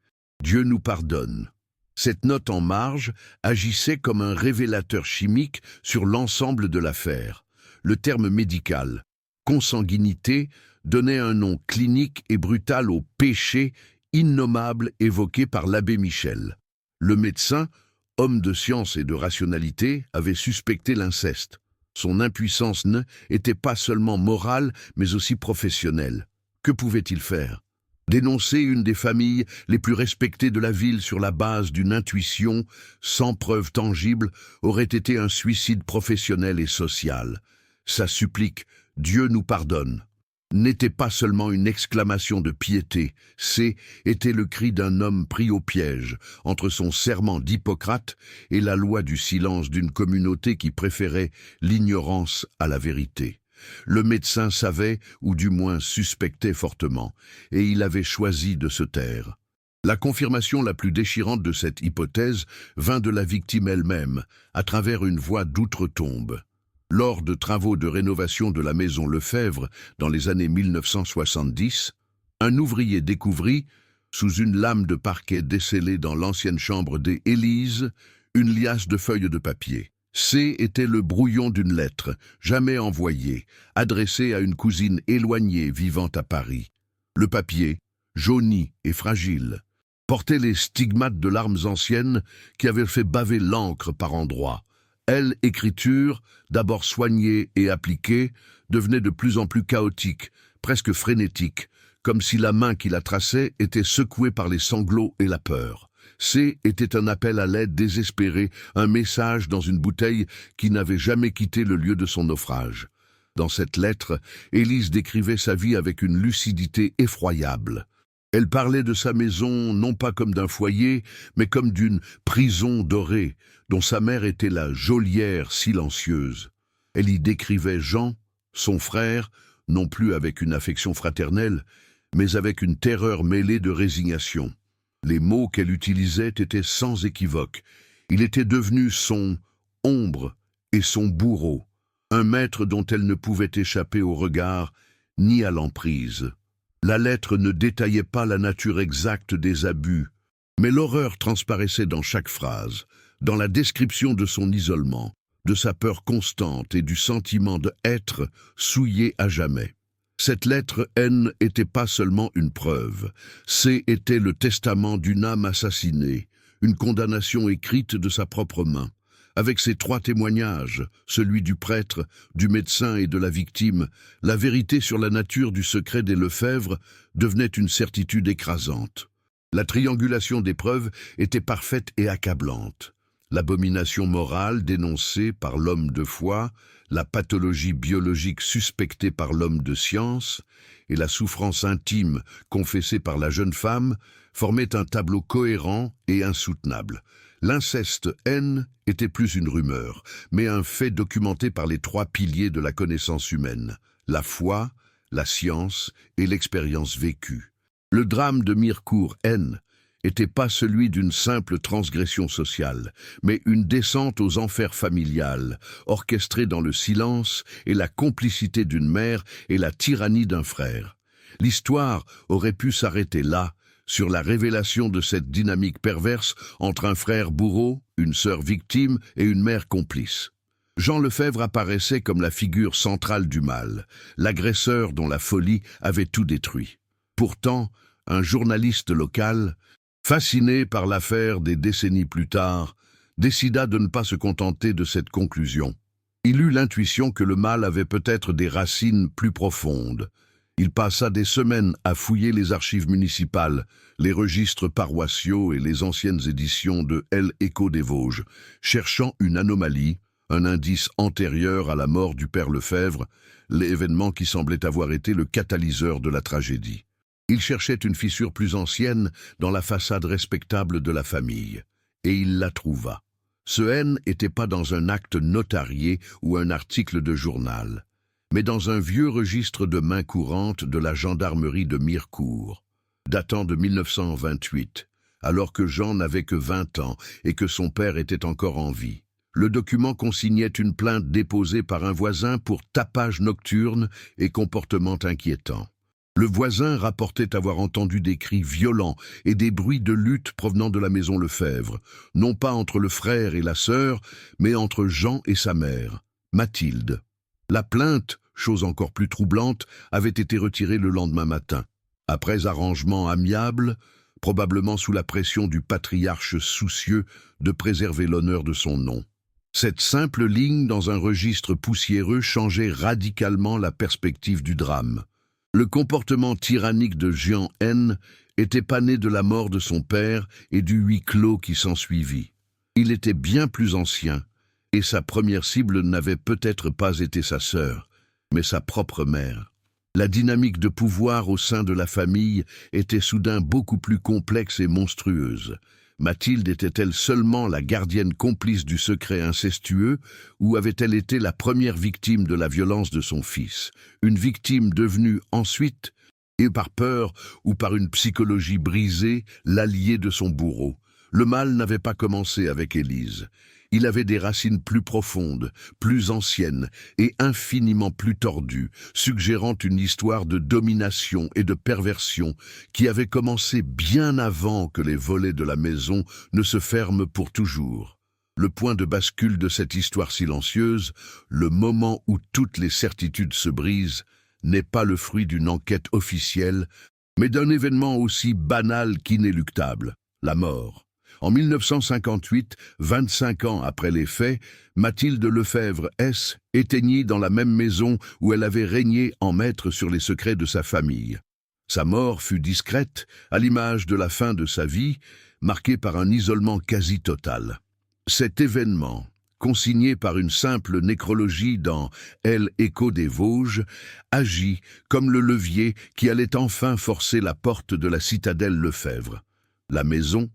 Dieu nous pardonne. Cette note en marge agissait comme un révélateur chimique sur l'ensemble de l'affaire. Le terme médical, consanguinité, donnait un nom clinique et brutal au péché innommable évoqué par l'abbé Michel. Le médecin, homme de science et de rationalité, avait suspecté l'inceste. Son impuissance n'était pas seulement morale, mais aussi professionnelle. Que pouvait-il faire? Dénoncer une des familles les plus respectées de la ville sur la base d'une intuition sans preuve tangible aurait été un suicide professionnel et social. Sa supplique « Dieu nous pardonne » n'était pas seulement une exclamation de piété, était le cri d'un homme pris au piège entre son serment d'Hippocrate et la loi du silence d'une communauté qui préférait l'ignorance à la vérité. Le médecin savait, ou du moins suspectait fortement, et il avait choisi de se taire. La confirmation la plus déchirante de cette hypothèse vint de la victime elle-même, à travers une voix d'outre-tombe. Lors de travaux de rénovation de la maison Lefebvre dans les années 1970, un ouvrier découvrit, sous une lame de parquet décellée dans l'ancienne chambre d'Élise, une liasse de feuilles de papier. Était le brouillon d'une lettre, jamais envoyée, adressée à une cousine éloignée vivant à Paris. Le papier, jauni et fragile, portait les stigmates de larmes anciennes qui avaient fait baver l'encre par endroits. L'écriture, d'abord soignée et appliquée, devenait de plus en plus chaotique, presque frénétique, comme si la main qui la traçait était secouée par les sanglots et la peur. Était un appel à l'aide désespéré, un message dans une bouteille qui n'avait jamais quitté le lieu de son naufrage. Dans cette lettre, Élise décrivait sa vie avec une lucidité effroyable. Elle parlait de sa maison non pas comme d'un foyer, mais comme d'une prison dorée, dont sa mère était la geôlière silencieuse. Elle y décrivait Jean, son frère, non plus avec une affection fraternelle, mais avec une terreur mêlée de résignation. Les mots qu'elle utilisait étaient sans équivoque. Il était devenu son ombre et son bourreau, un maître dont elle ne pouvait échapper au regard ni à l'emprise. La lettre ne détaillait pas la nature exacte des abus, mais l'horreur transparaissait dans chaque phrase, dans la description de son isolement, de sa peur constante et du sentiment d'être souillé à jamais. Cette lettre N n'était pas seulement une preuve, était le testament d'une âme assassinée, une condamnation écrite de sa propre main. Avec ces 3 témoignages, celui du prêtre, du médecin et de la victime, la vérité sur la nature du secret des Lefebvre devenait une certitude écrasante. La triangulation des preuves était parfaite et accablante. L'abomination morale dénoncée par l'homme de foi, la pathologie biologique suspectée par l'homme de science et la souffrance intime confessée par la jeune femme formaient un tableau cohérent et insoutenable. L'inceste N était plus une rumeur, mais un fait documenté par les 3 piliers de la connaissance humaine, la foi, la science et l'expérience vécue. Le drame de Mirecourt N n'était pas celui d'une simple transgression sociale, mais une descente aux enfers familiales, orchestrée dans le silence et la complicité d'une mère et la tyrannie d'un frère. L'histoire aurait pu s'arrêter là, sur la révélation de cette dynamique perverse entre un frère bourreau, une sœur victime et une mère complice. Jean Lefebvre apparaissait comme la figure centrale du mal, l'agresseur dont la folie avait tout détruit. Pourtant, un journaliste local, fasciné par l'affaire des décennies plus tard, décida de ne pas se contenter de cette conclusion. Il eut l'intuition que le mal avait peut-être des racines plus profondes. Il passa des semaines à fouiller les archives municipales, les registres paroissiaux et les anciennes éditions de L'Écho des Vosges, cherchant une anomalie, un indice antérieur à la mort du père Lefebvre, l'événement qui semblait avoir été le catalyseur de la tragédie. Il cherchait une fissure plus ancienne dans la façade respectable de la famille, et il la trouva. Ce N n'était pas dans un acte notarié ou un article de journal, mais dans un vieux registre de main courante de la gendarmerie de Mirecourt, datant de 1928, alors que Jean n'avait que 20 ans et que son père était encore en vie. Le document consignait une plainte déposée par un voisin pour tapage nocturne et comportement inquiétant. Le voisin rapportait avoir entendu des cris violents et des bruits de lutte provenant de la maison Lefebvre, non pas entre le frère et la sœur, mais entre Jean et sa mère, Mathilde. La plainte, chose encore plus troublante, avait été retirée le lendemain matin. Après arrangement amiable, probablement sous la pression du patriarche soucieux de préserver l'honneur de son nom. Cette simple ligne dans un registre poussiéreux changeait radicalement la perspective du drame. Le comportement tyrannique de Jean N était pas né de la mort de son père et du huis clos qui s'ensuivit. Il était bien plus ancien, et sa première cible n'avait peut-être pas été sa sœur, mais sa propre mère. La dynamique de pouvoir au sein de la famille était soudain beaucoup plus complexe et monstrueuse. Mathilde était-elle seulement la gardienne complice du secret incestueux, ou avait-elle été la première victime de la violence de son fils, une victime devenue ensuite, et par peur ou par une psychologie brisée, l'alliée de son bourreau? Le mal n'avait pas commencé avec Élise. Il avait des racines plus profondes, plus anciennes et infiniment plus tordues, suggérant une histoire de domination et de perversion qui avait commencé bien avant que les volets de la maison ne se ferment pour toujours. Le point de bascule de cette histoire silencieuse, le moment où toutes les certitudes se brisent, n'est pas le fruit d'une enquête officielle, mais d'un événement aussi banal qu'inéluctable, la mort. En 1958, 25 ans après les faits, Mathilde Lefebvre S. éteignit dans la même maison où elle avait régné en maître sur les secrets de sa famille. Sa mort fut discrète, à l'image de la fin de sa vie, marquée par un isolement quasi total. Cet événement, consigné par une simple nécrologie dans L'Écho des Vosges, agit comme le levier qui allait enfin forcer la porte de la citadelle Lefebvre. La maison,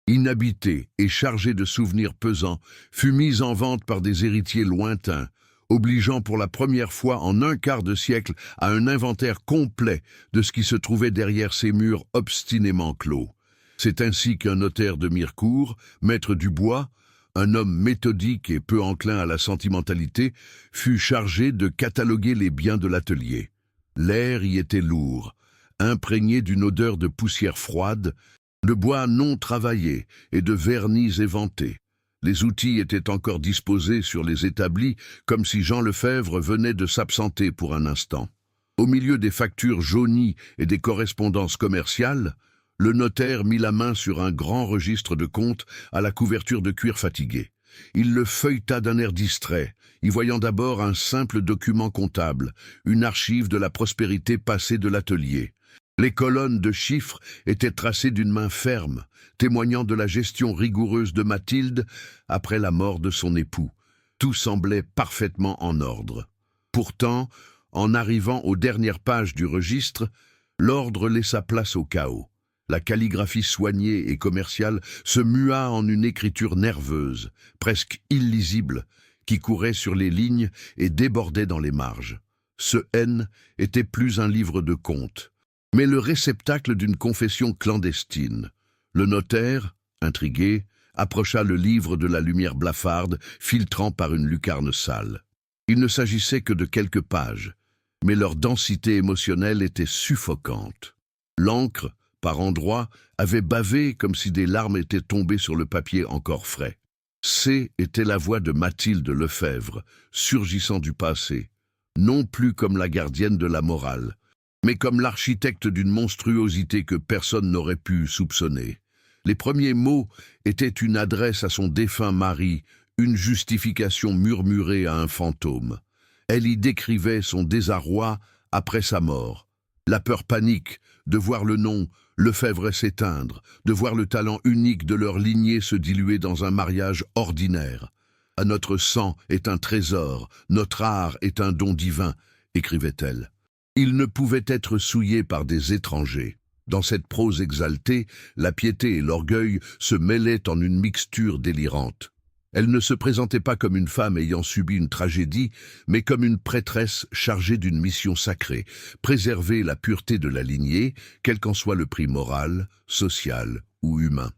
inhabitée et chargée de souvenirs pesants, fut mise en vente par des héritiers lointains, obligeant pour la première fois en un quart de siècle à un inventaire complet de ce qui se trouvait derrière ces murs obstinément clos. C'est ainsi qu'un notaire de Mirecourt, maître Dubois, un homme méthodique et peu enclin à la sentimentalité, fut chargé de cataloguer les biens de l'atelier. L'air y était lourd, imprégné d'une odeur de poussière froide, de bois non travaillé et de vernis éventé. Les outils étaient encore disposés sur les établis, comme si Jean Lefebvre venait de s'absenter pour un instant. Au milieu des factures jaunies et des correspondances commerciales, le notaire mit la main sur un grand registre de comptes à la couverture de cuir fatigué. Il le feuilleta d'un air distrait, y voyant d'abord un simple document comptable, une archive de la prospérité passée de l'atelier. Les colonnes de chiffres étaient tracées d'une main ferme, témoignant de la gestion rigoureuse de Mathilde après la mort de son époux. Tout semblait parfaitement en ordre. Pourtant, en arrivant aux dernières pages du registre, l'ordre laissa place au chaos. La calligraphie soignée et commerciale se mua en une écriture nerveuse, presque illisible, qui courait sur les lignes et débordait dans les marges. Ce N était plus un livre de comptes, mais le réceptacle d'une confession clandestine. Le notaire, intrigué, approcha le livre de la lumière blafarde, filtrant par une lucarne sale. Il ne s'agissait que de quelques pages, mais leur densité émotionnelle était suffocante. L'encre, par endroits, avait bavé comme si des larmes étaient tombées sur le papier encore frais. C était la voix de Mathilde Lefebvre, surgissant du passé, non plus comme la gardienne de la morale, mais comme l'architecte d'une monstruosité que personne n'aurait pu soupçonner. Les premiers mots étaient une adresse à son défunt mari, une justification murmurée à un fantôme. Elle y décrivait son désarroi après sa mort, la peur panique de voir le nom Lefebvre s'éteindre, de voir le talent unique de leur lignée se diluer dans un mariage ordinaire. « À notre sang est un trésor, notre art est un don divin », écrivait-elle. Il ne pouvait être souillé par des étrangers. Dans cette prose exaltée, la piété et l'orgueil se mêlaient en une mixture délirante. Elle ne se présentait pas comme une femme ayant subi une tragédie, mais comme une prêtresse chargée d'une mission sacrée, préserver la pureté de la lignée, quel qu'en soit le prix moral, social ou humain.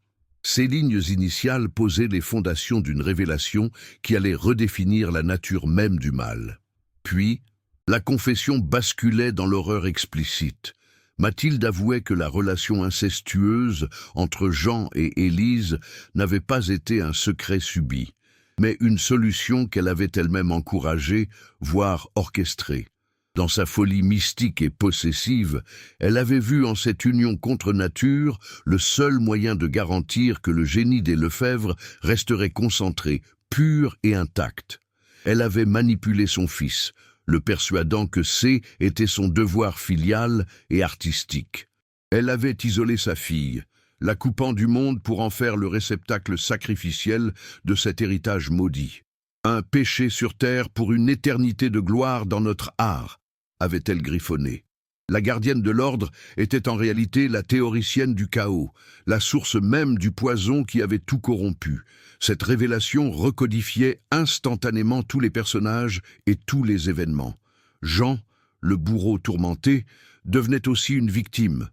Ces lignes initiales posaient les fondations d'une révélation qui allait redéfinir la nature même du mal. Puis, la confession basculait dans l'horreur explicite. Mathilde avouait que la relation incestueuse entre Jean et Élise n'avait pas été un secret subi, mais une solution qu'elle avait elle-même encouragée, voire orchestrée. Dans sa folie mystique et possessive, elle avait vu en cette union contre nature le seul moyen de garantir que le génie des Lefebvre resterait concentré, pur et intact. Elle avait manipulé son fils, le persuadant que C était son devoir filial et artistique. Elle avait isolé sa fille, la coupant du monde pour en faire le réceptacle sacrificiel de cet héritage maudit. Un péché sur terre pour une éternité de gloire dans notre art, avait-elle griffonné. La gardienne de l'ordre était en réalité la théoricienne du chaos, la source même du poison qui avait tout corrompu. Cette révélation recodifiait instantanément tous les personnages et tous les événements. Jean, le bourreau tourmenté, devenait aussi une victime.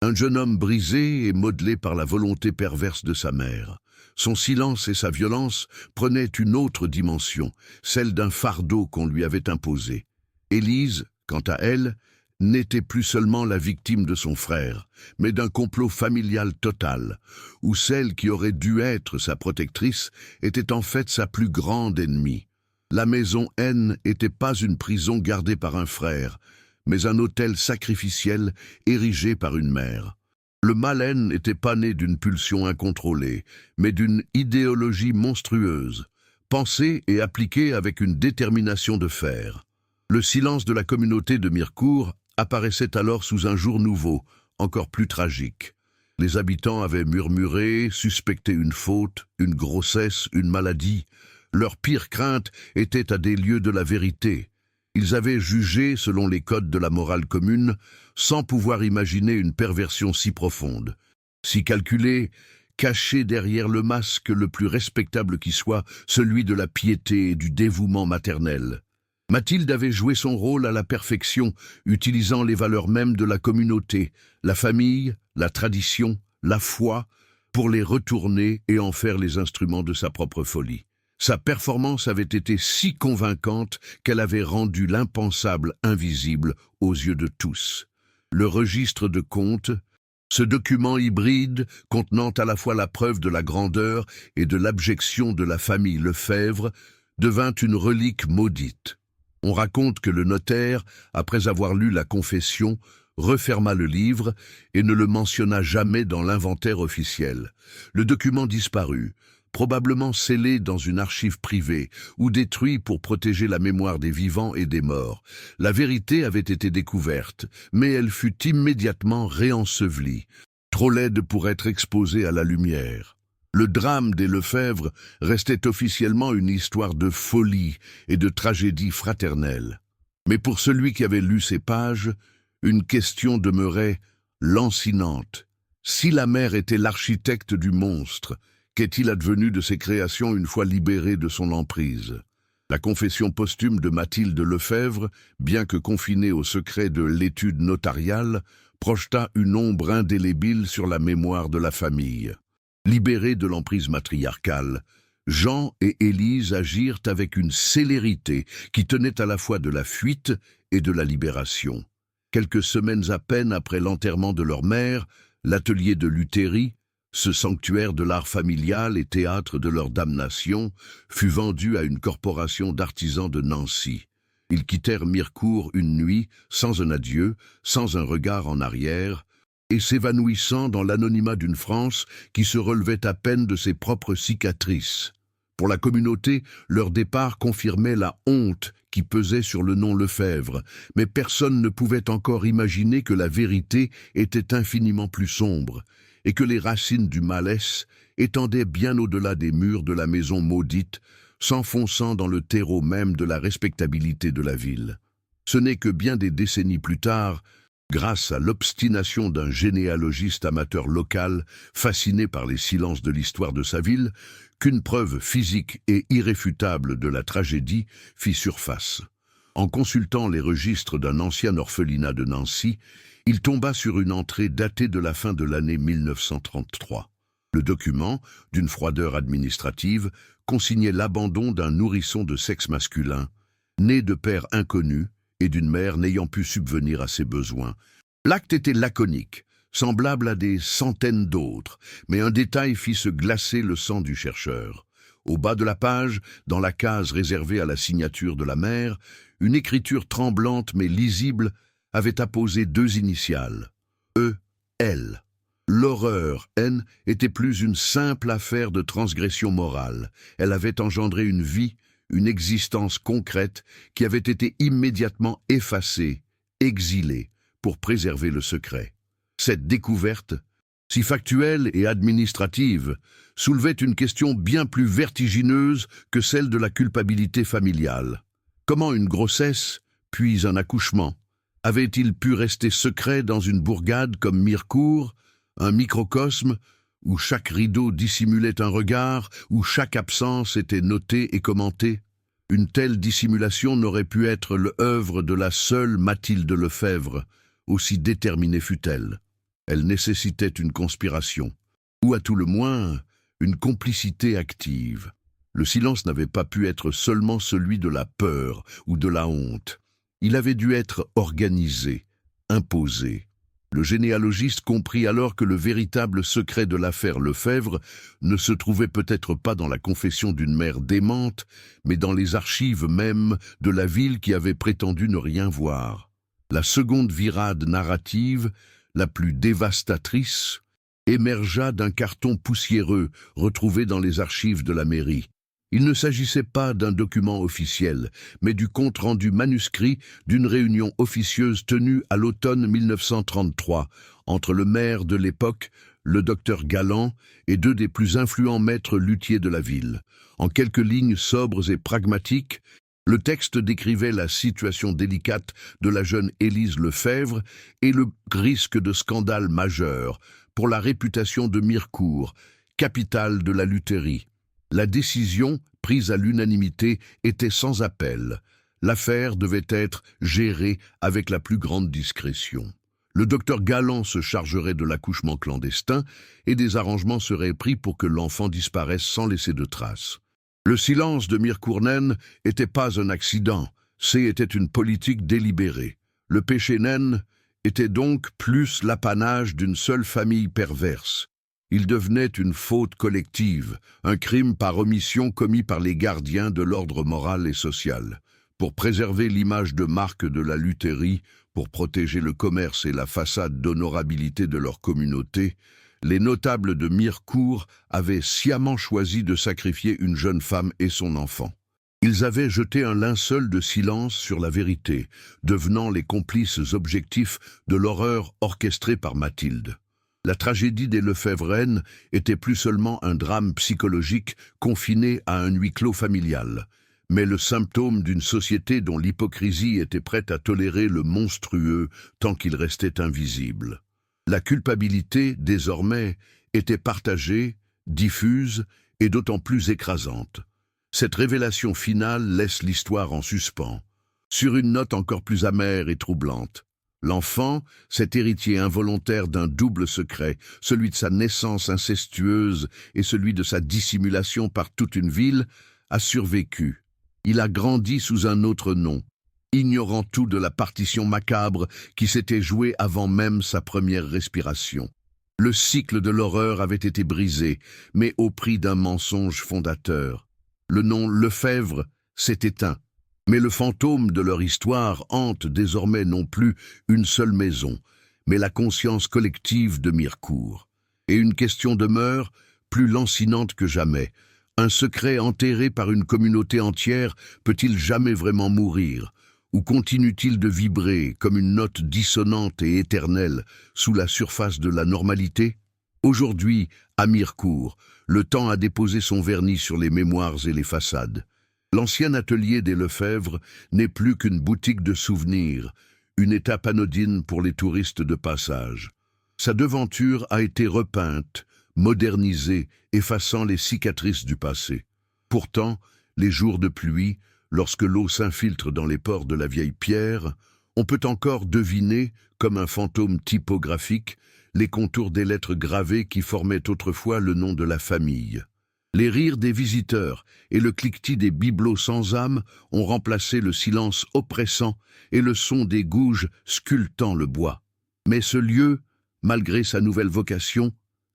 Un jeune homme brisé et modelé par la volonté perverse de sa mère. Son silence et sa violence prenaient une autre dimension, celle d'un fardeau qu'on lui avait imposé. Élise, quant à elle, n'était plus seulement la victime de son frère, mais d'un complot familial total, où celle qui aurait dû être sa protectrice était en fait sa plus grande ennemie. La maison N n'était pas une prison gardée par un frère, mais un autel sacrificiel érigé par une mère. Le mal N n'était pas né d'une pulsion incontrôlée, mais d'une idéologie monstrueuse, pensée et appliquée avec une détermination de fer. Le silence de la communauté de Mirecourt apparaissait alors sous un jour nouveau, encore plus tragique. Les habitants avaient murmuré, suspecté une faute, une grossesse, une maladie. Leur pire crainte était à des lieues de la vérité. Ils avaient jugé selon les codes de la morale commune, sans pouvoir imaginer une perversion si profonde. Si calculée, cachée derrière le masque le plus respectable qui soit, celui de la piété et du dévouement maternel. Mathilde avait joué son rôle à la perfection, utilisant les valeurs mêmes de la communauté, la famille, la tradition, la foi, pour les retourner et en faire les instruments de sa propre folie. Sa performance avait été si convaincante qu'elle avait rendu l'impensable invisible aux yeux de tous. Le registre de comptes, ce document hybride contenant à la fois la preuve de la grandeur et de l'abjection de la famille Lefebvre, devint une relique maudite. On raconte que le notaire, après avoir lu la confession, referma le livre et ne le mentionna jamais dans l'inventaire officiel. Le document disparut, probablement scellé dans une archive privée ou détruit pour protéger la mémoire des vivants et des morts. La vérité avait été découverte, mais elle fut immédiatement réensevelie, trop laide pour être exposée à la lumière. Le drame des Lefebvre restait officiellement une histoire de folie et de tragédie fraternelle. Mais pour celui qui avait lu ces pages, une question demeurait lancinante. Si la mère était l'architecte du monstre, qu'est-il advenu de ses créations une fois libéré de son emprise? La confession posthume de Mathilde Lefebvre, bien que confinée au secret de l'étude notariale, projeta une ombre indélébile sur la mémoire de la famille. Libérés de l'emprise matriarcale, Jean et Élise agirent avec une célérité qui tenait à la fois de la fuite et de la libération. Quelques semaines à peine après l'enterrement de leur mère, l'atelier de Lutherie, ce sanctuaire de l'art familial et théâtre de leur damnation, fut vendu à une corporation d'artisans de Nancy. Ils quittèrent Mirecourt une nuit, sans un adieu, sans un regard en arrière, et s'évanouissant dans l'anonymat d'une France qui se relevait à peine de ses propres cicatrices. Pour la communauté, leur départ confirmait la honte qui pesait sur le nom Lefebvre, mais personne ne pouvait encore imaginer que la vérité était infiniment plus sombre, et que les racines du malaise étendaient bien au-delà des murs de la maison maudite, s'enfonçant dans le terreau même de la respectabilité de la ville. Ce n'est que bien des décennies plus tard, grâce à l'obstination d'un généalogiste amateur local, fasciné par les silences de l'histoire de sa ville, qu'une preuve physique et irréfutable de la tragédie fit surface. En consultant les registres d'un ancien orphelinat de Nancy, il tomba sur une entrée datée de la fin de l'année 1933. Le document, d'une froideur administrative, consignait l'abandon d'un nourrisson de sexe masculin, né de père inconnu et d'une mère n'ayant pu subvenir à ses besoins. L'acte était laconique, semblable à des centaines d'autres, mais un détail fit se glacer le sang du chercheur. Au bas de la page, dans la case réservée à la signature de la mère, une écriture tremblante mais lisible avait apposé 2 initiales, E-L. L'horreur, N, était plus une simple affaire de transgression morale. Elle avait engendré une vie, une existence concrète qui avait été immédiatement effacée, exilée, pour préserver le secret. Cette découverte, si factuelle et administrative, soulevait une question bien plus vertigineuse que celle de la culpabilité familiale. Comment une grossesse, puis un accouchement, avait-il pu rester secret dans une bourgade comme Mirecourt, un microcosme où chaque rideau dissimulait un regard, où chaque absence était notée et commentée? Une telle dissimulation n'aurait pu être l'œuvre de la seule Mathilde Lefebvre, aussi déterminée fut-elle. Elle nécessitait une conspiration, ou à tout le moins, une complicité active. Le silence n'avait pas pu être seulement celui de la peur ou de la honte. Il avait dû être organisé, imposé. Le généalogiste comprit alors que le véritable secret de l'affaire Lefebvre ne se trouvait peut-être pas dans la confession d'une mère démente, mais dans les archives même de la ville qui avait prétendu ne rien voir. La seconde virade narrative, la plus dévastatrice, émergea d'un carton poussiéreux retrouvé dans les archives de la mairie. Il ne s'agissait pas d'un document officiel, mais du compte-rendu manuscrit d'une réunion officieuse tenue à l'automne 1933 entre le maire de l'époque, le docteur Galland, et 2 des plus influents maîtres luthiers de la ville. En quelques lignes sobres et pragmatiques, le texte décrivait la situation délicate de la jeune Élise Lefebvre et le risque de scandale majeur pour la réputation de Mirecourt, capitale de la Lutherie. La décision, prise à l'unanimité, était sans appel. L'affaire devait être gérée avec la plus grande discrétion. Le docteur Galland se chargerait de l'accouchement clandestin et des arrangements seraient pris pour que l'enfant disparaisse sans laisser de traces. Le silence de Mirkournen n'était pas un accident, c'était une politique délibérée. Le péché naine était donc plus l'apanage d'une seule famille perverse. Il devenait une faute collective, un crime par omission commis par les gardiens de l'ordre moral et social. Pour préserver l'image de marque de la Lutherie, pour protéger le commerce et la façade d'honorabilité de leur communauté, les notables de Mirecourt avaient sciemment choisi de sacrifier une jeune femme et son enfant. Ils avaient jeté un linceul de silence sur la vérité, devenant les complices objectifs de l'horreur orchestrée par Mathilde. La tragédie des Lefebvre était plus seulement un drame psychologique confiné à un huis clos familial, mais le symptôme d'une société dont l'hypocrisie était prête à tolérer le monstrueux tant qu'il restait invisible. La culpabilité, désormais, était partagée, diffuse et d'autant plus écrasante. Cette révélation finale laisse l'histoire en suspens, sur une note encore plus amère et troublante. L'enfant, cet héritier involontaire d'un double secret, celui de sa naissance incestueuse et celui de sa dissimulation par toute une ville, a survécu. Il a grandi sous un autre nom, ignorant tout de la partition macabre qui s'était jouée avant même sa première respiration. Le cycle de l'horreur avait été brisé, mais au prix d'un mensonge fondateur. Le nom Lefebvre s'est éteint. Mais le fantôme de leur histoire hante désormais non plus une seule maison, mais la conscience collective de Mirecourt. Et une question demeure, plus lancinante que jamais. Un secret enterré par une communauté entière peut-il jamais vraiment mourir? Ou continue-t-il de vibrer comme une note dissonante et éternelle sous la surface de la normalité? Aujourd'hui, à Mirecourt, le temps a déposé son vernis sur les mémoires et les façades. L'ancien atelier des Lefebvre n'est plus qu'une boutique de souvenirs, une étape anodine pour les touristes de passage. Sa devanture a été repeinte, modernisée, effaçant les cicatrices du passé. Pourtant, les jours de pluie, lorsque l'eau s'infiltre dans les pores de la vieille pierre, on peut encore deviner, comme un fantôme typographique, les contours des lettres gravées qui formaient autrefois le nom de la famille. Les rires des visiteurs et le cliquetis des bibelots sans âme ont remplacé le silence oppressant et le son des gouges sculptant le bois. Mais ce lieu, malgré sa nouvelle vocation,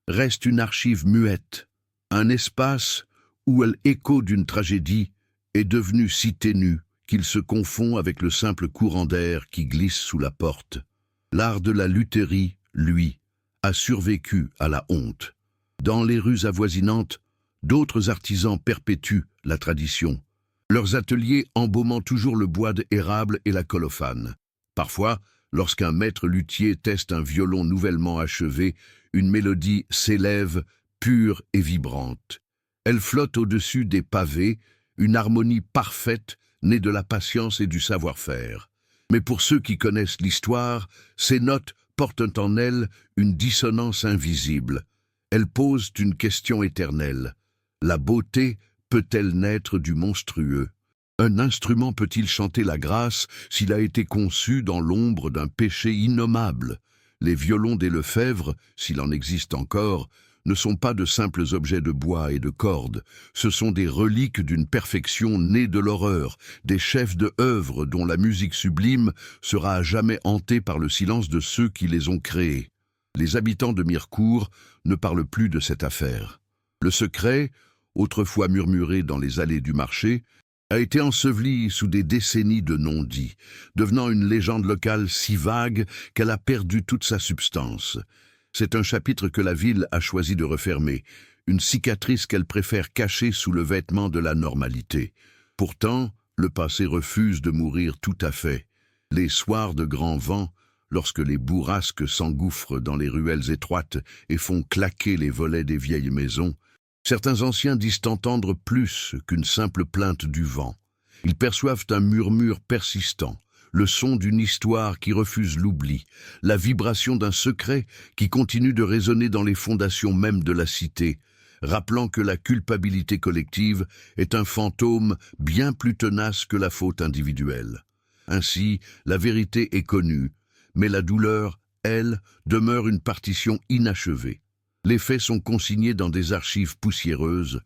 reste une archive muette, un espace où l'écho d'une tragédie est devenu si ténu qu'il se confond avec le simple courant d'air qui glisse sous la porte. L'art de la Lutherie, lui, a survécu à la honte. Dans les rues avoisinantes, d'autres artisans perpétuent la tradition, leurs ateliers embaumant toujours le bois d'érable et la colophane. Parfois, lorsqu'un maître luthier teste un violon nouvellement achevé, une mélodie s'élève, pure et vibrante. Elle flotte au-dessus des pavés, une harmonie parfaite née de la patience et du savoir-faire. Mais pour ceux qui connaissent l'histoire, ces notes portent en elles une dissonance invisible. Elles posent une question éternelle. La beauté peut-elle naître du monstrueux? Un instrument peut-il chanter la grâce s'il a été conçu dans l'ombre d'un péché innommable? Les violons des Lefebvre, s'il en existe encore, ne sont pas de simples objets de bois et de cordes. Ce sont des reliques d'une perfection née de l'horreur, des chefs d'œuvre dont la musique sublime sera à jamais hantée par le silence de ceux qui les ont créés. Les habitants de Mirecourt ne parlent plus de cette affaire. Le secret, autrefois murmuré dans les allées du marché, a été enseveli sous des décennies de non-dits, devenant une légende locale si vague qu'elle a perdu toute sa substance. C'est un chapitre que la ville a choisi de refermer, une cicatrice qu'elle préfère cacher sous le vêtement de la normalité. Pourtant, le passé refuse de mourir tout à fait. Les soirs de grand vent, lorsque les bourrasques s'engouffrent dans les ruelles étroites et font claquer les volets des vieilles maisons, certains anciens disent entendre plus qu'une simple plainte du vent. Ils perçoivent un murmure persistant, le son d'une histoire qui refuse l'oubli, la vibration d'un secret qui continue de résonner dans les fondations même de la cité, rappelant que la culpabilité collective est un fantôme bien plus tenace que la faute individuelle. Ainsi, la vérité est connue, mais la douleur elle, demeure une partition inachevée. Les faits sont consignés dans des archives poussiéreuses,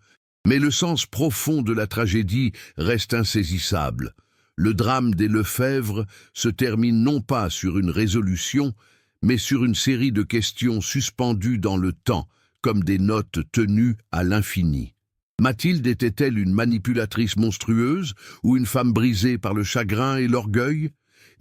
mais le sens profond de la tragédie reste insaisissable. Le drame des Lefebvre se termine non pas sur une résolution, mais sur une série de questions suspendues dans le temps, comme des notes tenues à l'infini. Mathilde était-elle une manipulatrice monstrueuse ou une femme brisée par le chagrin et l'orgueil?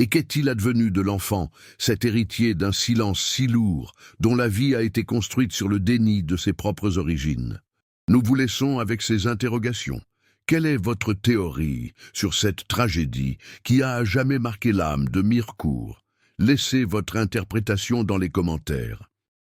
Et qu'est-il advenu de l'enfant, cet héritier d'un silence si lourd, dont la vie a été construite sur le déni de ses propres origines? Nous vous laissons avec ces interrogations. Quelle est votre théorie sur cette tragédie qui a à jamais marqué l'âme de Mirecourt? Laissez votre interprétation dans les commentaires.